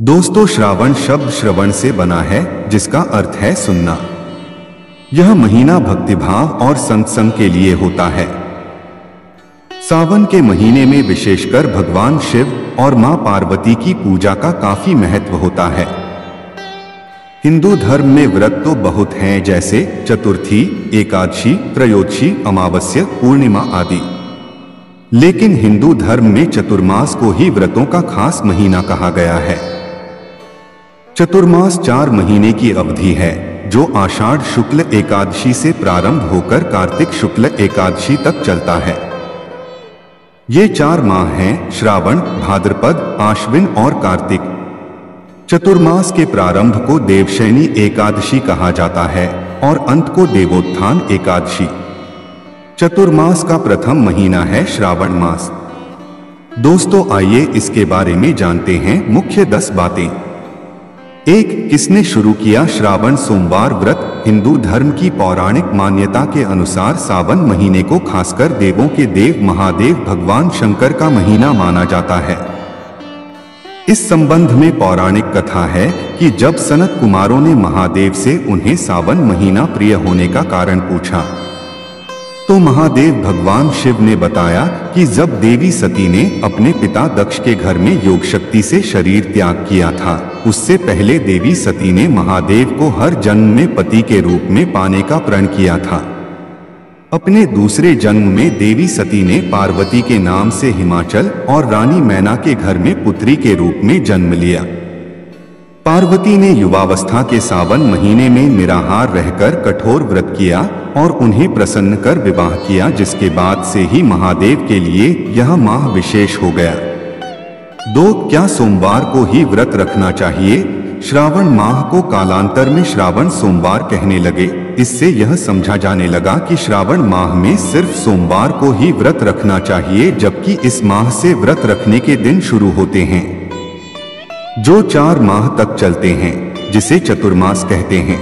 दोस्तों, श्रावण शब्द श्रवण से बना है, जिसका अर्थ है सुनना। यह महीना भक्तिभाव और सत्संग के लिए होता है। सावन के महीने में विशेषकर भगवान शिव और मां पार्वती की पूजा का काफी महत्व होता है। हिंदू धर्म में व्रत तो बहुत हैं, जैसे चतुर्थी, एकादशी, त्रयोदशी, अमावस्या, पूर्णिमा आदि। लेकिन हिंदू धर्म में चतुर्मास को ही व्रतों का खास महीना कहा गया है। चतुर्मास 4 महीने की अवधि है, जो आषाढ़ शुक्ल एकादशी से प्रारंभ होकर कार्तिक शुक्ल एकादशी तक चलता है। ये 4 माह हैं, श्रावण, भाद्रपद, आश्विन और कार्तिक। चतुर्मास के प्रारंभ को देवशयनी एकादशी कहा जाता है और अंत को देवोत्थान एकादशी। चतुर्मास का प्रथम महीना है श्रावण मास। दोस्तों, आइए इसके बारे में जानते हैं मुख्य 10 बातें। 1. किसने शुरू किया श्रावण सोमवार व्रत? हिंदू धर्म की पौराणिक मान्यता के अनुसार सावन महीने को खासकर देवों के देव महादेव भगवान शंकर का महीना माना जाता है। इस संबंध में पौराणिक कथा है कि जब सनत कुमारों ने महादेव से उन्हें सावन महीना प्रिय होने का कारण पूछा, तो महादेव भगवान शिव ने बताया कि जब देवी सती ने अपने पिता दक्ष के घर में योग शक्ति से शरीर त्याग किया था, उससे पहले देवी सती ने महादेव को हर जन्म में पति के रूप में पाने का प्रण किया था। अपने दूसरे जन्म में देवी सती ने पार्वती के नाम से हिमाचल और रानी मैना के घर में पुत्री के रूप में जन्म लिया। पार्वती ने युवावस्था के सावन महीने में निराहार रहकर कठोर व्रत किया और उन्हें प्रसन्न कर विवाह किया, जिसके बाद से ही महादेव के लिए यह माह विशेष हो गया। 2. क्या सोमवार को ही व्रत रखना चाहिए? श्रावण माह को कालांतर में श्रावण सोमवार कहने लगे। इससे यह समझा जाने लगा कि श्रावण माह में सिर्फ सोमवार को ही व्रत रखना चाहिए, जबकि इस माह से व्रत रखने के दिन शुरू होते हैं, जो 4 माह तक चलते हैं, जिसे चतुर्मास कहते हैं।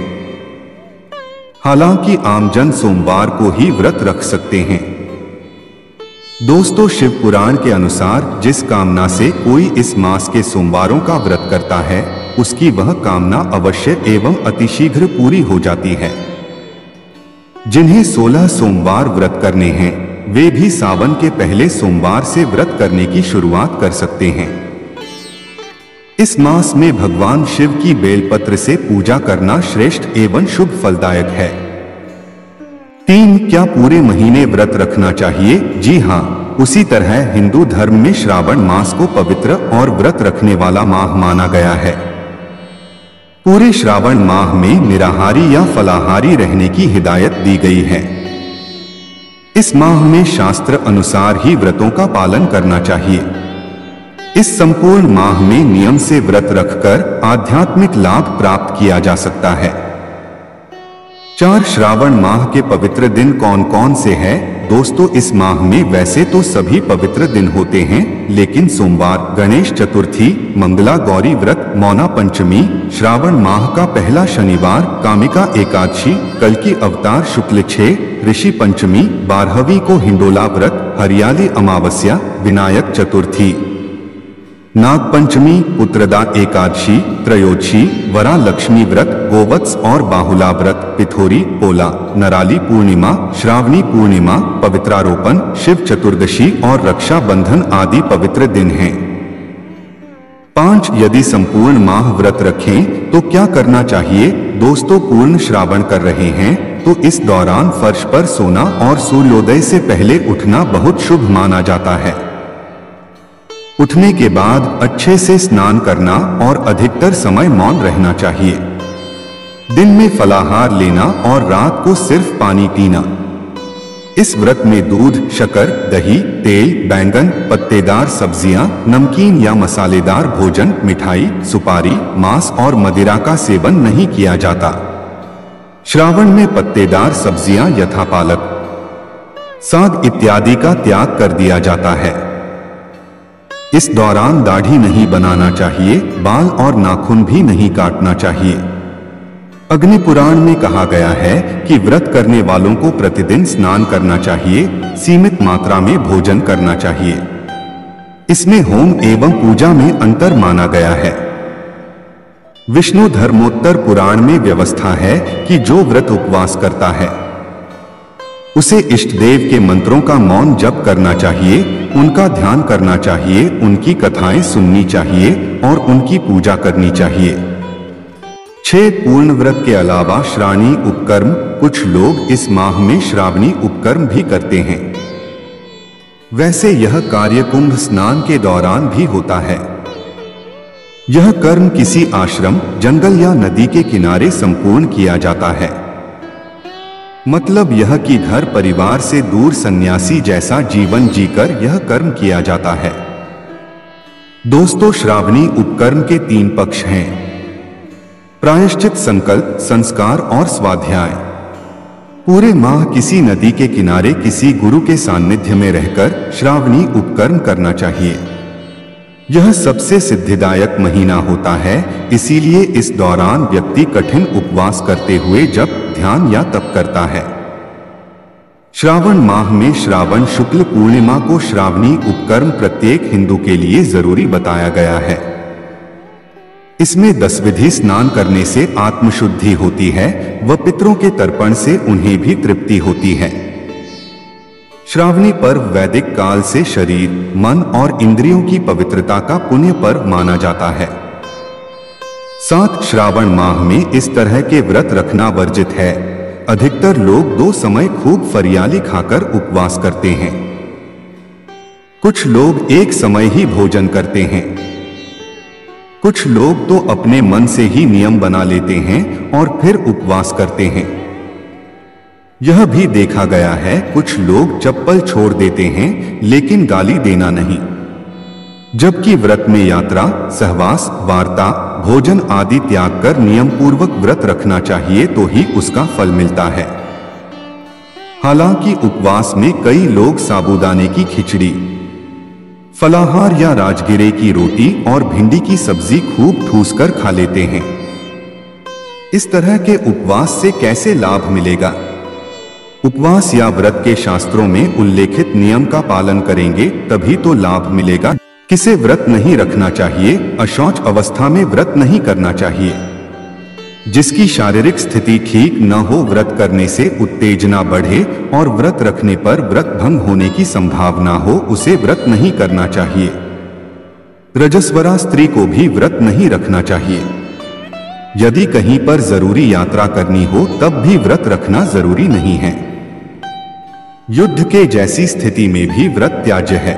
हालांकि आमजन सोमवार को ही व्रत रख सकते हैं। दोस्तों, शिव पुराण के अनुसार जिस कामना से कोई इस मास के सोमवारों का व्रत करता है, उसकी वह कामना अवश्य एवं अतिशीघ्र पूरी हो जाती है। जिन्हें 16 सोमवार व्रत करने हैं, वे भी सावन के पहले सोमवार से व्रत करने की शुरुआत कर सकते हैं। इस मास में भगवान शिव की बेलपत्र से पूजा करना श्रेष्ठ एवं शुभ फलदायक है। 3. क्या पूरे महीने व्रत रखना चाहिए? जी हाँ, उसी तरह हिंदू धर्म में श्रावण मास को पवित्र और व्रत रखने वाला माह माना गया है। पूरे श्रावण माह में निराहारी या फलाहारी रहने की हिदायत दी गई है। इस माह में शास्त्र अनुसार ही व्रतों का पालन करना चाहिए। इस संपूर्ण माह में नियम से व्रत रखकर आध्यात्मिक लाभ प्राप्त किया जा सकता है। 4. श्रावण माह के पवित्र दिन कौन कौन से हैं? दोस्तों, इस माह में वैसे तो सभी पवित्र दिन होते हैं, लेकिन सोमवार, गणेश चतुर्थी, मंगला गौरी व्रत, मौना पंचमी, श्रावण माह का पहला शनिवार, कामिका एकादशी, कल की अवतार शुक्ल 6, ऋषि पंचमी, 12वीं को हिंडोला व्रत, हरियाली अमावस्या, विनायक चतुर्थी, नाग पंचमी, पुत्रदा एकादशी, त्रयोदशी, वरा लक्ष्मी व्रत, गोवत्स और बाहुला व्रत, पिथोरी, पोला, नराली पूर्णिमा, श्रावणी पूर्णिमा, पवित्रारोपण, शिव चतुर्दशी और रक्षा बंधन आदि पवित्र दिन हैं। 5. यदि संपूर्ण माह व्रत रखें तो क्या करना चाहिए? दोस्तों, पूर्ण श्रावण कर रहे हैं तो इस दौरान फर्श पर सोना और सूर्योदय से पहले उठना बहुत शुभ माना जाता है। उठने के बाद अच्छे से स्नान करना और अधिकतर समय मौन रहना चाहिए। दिन में फलाहार लेना और रात को सिर्फ पानी पीना। इस व्रत में दूध, शक्कर, दही, तेल, बैंगन, पत्तेदार सब्जियां, नमकीन या मसालेदार भोजन, मिठाई, सुपारी, मांस और मदिरा का सेवन नहीं किया जाता। श्रावण में पत्तेदार सब्जियां यथा पालक, साग इत्यादि का त्याग कर दिया जाता है। इस दौरान दाढ़ी नहीं बनाना चाहिए, बाल और नाखून भी नहीं काटना चाहिए। अग्नि पुराण में कहा गया है कि व्रत करने वालों को प्रतिदिन स्नान करना चाहिए, सीमित मात्रा में भोजन करना चाहिए। इसमें होम एवं पूजा में अंतर माना गया है। विष्णु धर्मोत्तर पुराण में व्यवस्था है कि जो व्रत उपवास करता है उसे इष्ट देव के मंत्रों का मौन जप करना चाहिए, उनका ध्यान करना चाहिए, उनकी कथाएं सुननी चाहिए और उनकी पूजा करनी चाहिए। 6 पूर्ण व्रत के अलावा श्रावणी उपकर्म, कुछ लोग इस माह में श्रावणी उपकर्म भी करते हैं। वैसे यह कार्य कुंभ स्नान के दौरान भी होता है। यह कर्म किसी आश्रम, जंगल या नदी के किनारे संपूर्ण किया जाता है। मतलब यह कि घर परिवार से दूर सन्यासी जैसा जीवन जीकर यह कर्म किया जाता है। दोस्तों, श्रावणी उपकर्म के 3 पक्ष हैं: प्रायश्चित, संकल्प, संस्कार और स्वाध्याय। पूरे माह किसी नदी के किनारे किसी गुरु के सानिध्य में रहकर श्रावणी उपकर्म करना चाहिए। यह सबसे सिद्धिदायक महीना होता है, इसीलिए इस दौरान व्यक्ति कठिन उपवास करते हुए जप, ध्यान या तप करता है। श्रावण माह में श्रावण शुक्ल पूर्णिमा को श्रावणी उपकर्म प्रत्येक हिंदू के लिए जरूरी बताया गया है। इसमें 10 विधि स्नान करने से आत्मशुद्धि होती है व पितरों के तर्पण से उन्हें भी तृप्ति होती है। श्रावणी पर्व वैदिक काल से शरीर, मन और इंद्रियों की पवित्रता का पुण्य पर्व माना जाता है। 7 श्रावण माह में इस तरह के व्रत रखना वर्जित है। अधिकतर लोग 2 समय खूब फरियाली खाकर उपवास करते हैं। कुछ लोग एक समय ही भोजन करते हैं। कुछ लोग तो अपने मन से ही नियम बना लेते हैं और फिर उपवास करते हैं। यह भी देखा गया है कुछ लोग चप्पल छोड़ देते हैं लेकिन गाली देना नहीं। जबकि व्रत में यात्रा, सहवास, वार्ता, भोजन आदि त्याग कर नियम पूर्वक व्रत रखना चाहिए तो ही उसका फल मिलता है। हालांकि उपवास में कई लोग साबूदाने की खिचड़ी, फलाहार या राजगिरे की रोटी और भिंडी की सब्जी खूब ठूस कर खा लेते हैं। इस तरह के उपवास से कैसे लाभ मिलेगा? उपवास या व्रत के शास्त्रों में उल्लेखित नियम का पालन करेंगे तभी तो लाभ मिलेगा। किसे व्रत नहीं रखना चाहिए? अशौच अवस्था में व्रत नहीं करना चाहिए। जिसकी शारीरिक स्थिति ठीक न हो, व्रत करने से उत्तेजना बढ़े और व्रत रखने पर व्रत भंग होने की संभावना हो, उसे व्रत नहीं करना चाहिए। रजस्वला स्त्री को भी व्रत नहीं रखना चाहिए। यदि कहीं पर जरूरी यात्रा करनी हो तब भी व्रत रखना जरूरी नहीं है। युद्ध के जैसी स्थिति में भी व्रत त्याज्य है।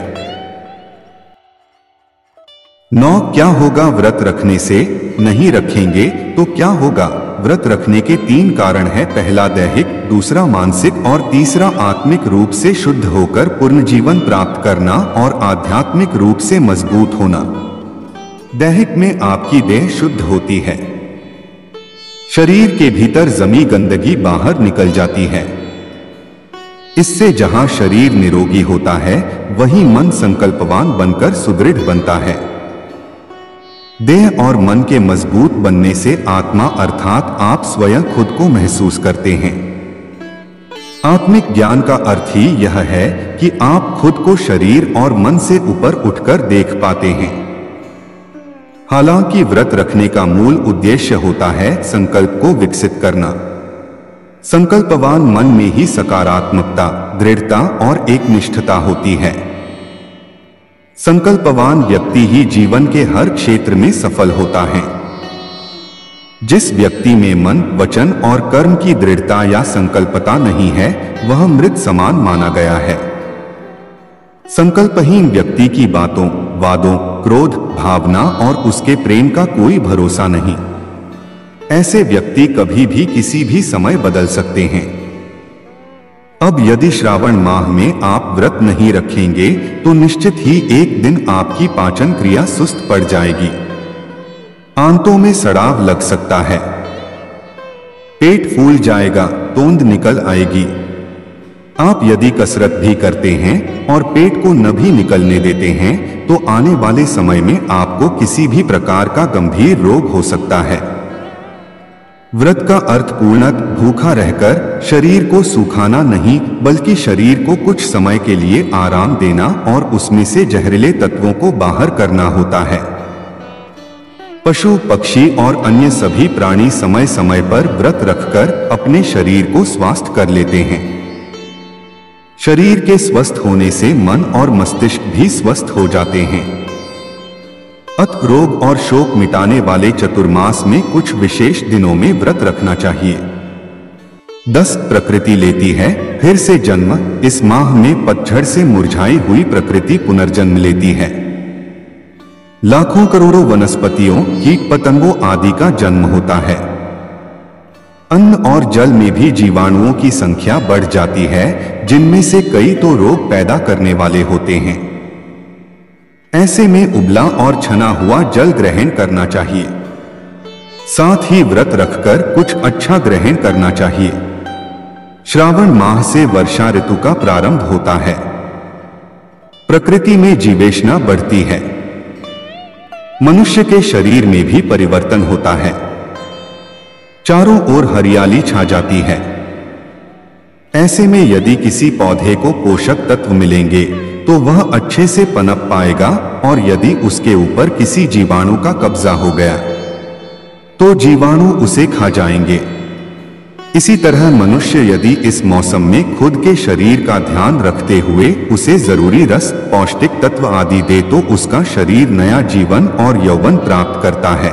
9 क्या होगा व्रत रखने से? नहीं रखेंगे तो क्या होगा? व्रत रखने के 3 कारण हैं। पहला दैहिक, दूसरा मानसिक और तीसरा आत्मिक रूप से शुद्ध होकर पूर्ण जीवन प्राप्त करना और आध्यात्मिक रूप से मजबूत होना। दैहिक में आपकी देह शुद्ध होती है। शरीर के भीतर जमी गंदगी बाहर निकल जाती है। इससे जहां शरीर निरोगी होता है वहीं मन संकल्पवान बनकर सुदृढ़ बनता है। देह और मन के मजबूत बनने से आत्मा अर्थात आप स्वयं खुद को महसूस करते हैं। आत्मिक ज्ञान का अर्थ ही यह है कि आप खुद को शरीर और मन से ऊपर उठकर देख पाते हैं। हालांकि व्रत रखने का मूल उद्देश्य होता है संकल्प को विकसित करना। संकल्पवान मन में ही सकारात्मकता, दृढ़ता और एकनिष्ठता होती है। संकल्पवान व्यक्ति ही जीवन के हर क्षेत्र में सफल होता है। जिस व्यक्ति में मन, वचन और कर्म की दृढ़ता या संकल्पता नहीं है वह मृत समान माना गया है। संकल्पहीन व्यक्ति की बातों, वादों, क्रोध, भावना और उसके प्रेम का कोई भरोसा नहीं। ऐसे व्यक्ति कभी भी किसी भी समय बदल सकते हैं। अब यदि श्रावण माह में आप व्रत नहीं रखेंगे तो निश्चित ही एक दिन आपकी पाचन क्रिया सुस्त पड़ जाएगी। आंतों में सड़ाव लग सकता है, पेट फूल जाएगा, तोंद निकल आएगी। आप यदि कसरत भी करते हैं और पेट को न भी निकलने देते हैं तो आने वाले समय में आपको किसी भी प्रकार का गंभीर रोग हो सकता है। व्रत का अर्थ पूर्णतः भूखा रहकर शरीर को सुखाना नहीं, बल्कि शरीर को कुछ समय के लिए आराम देना और उसमें से जहरीले तत्वों को बाहर करना होता है। पशु पक्षी और अन्य सभी प्राणी समय समय पर व्रत रखकर अपने शरीर को स्वस्थ कर लेते हैं। शरीर के स्वस्थ होने से मन और मस्तिष्क भी स्वस्थ हो जाते हैं। अत रोग और शोक मिटाने वाले चतुर्मास में कुछ विशेष दिनों में व्रत रखना चाहिए। 10 प्रकृति लेती है फिर से जन्म। इस माह में पतझड़ से मुरझाई हुई प्रकृति पुनर्जन्म लेती है। लाखों करोड़ों वनस्पतियों, कीट पतंगों आदि का जन्म होता है। अन्न और जल में भी जीवाणुओं की संख्या बढ़ जाती है, जिनमें से कई तो रोग पैदा करने वाले होते हैं। ऐसे में उबला और छना हुआ जल ग्रहण करना चाहिए। साथ ही व्रत रखकर कुछ अच्छा ग्रहण करना चाहिए। श्रावण माह से वर्षा ऋतु का प्रारंभ होता है। प्रकृति में जीवेशना बढ़ती है। मनुष्य के शरीर में भी परिवर्तन होता है। चारों ओर हरियाली छा जाती है। ऐसे में यदि किसी पौधे को पोषक तत्व मिलेंगे तो वह अच्छे से पनप पाएगा, और यदि उसके ऊपर किसी जीवाणु का कब्जा हो गया तो जीवाणु उसे खा जाएंगे। इसी तरह मनुष्य यदि इस मौसम में खुद के शरीर का ध्यान रखते हुए उसे जरूरी रस, पौष्टिक तत्व आदि दे तो उसका शरीर नया जीवन और यौवन प्राप्त करता है।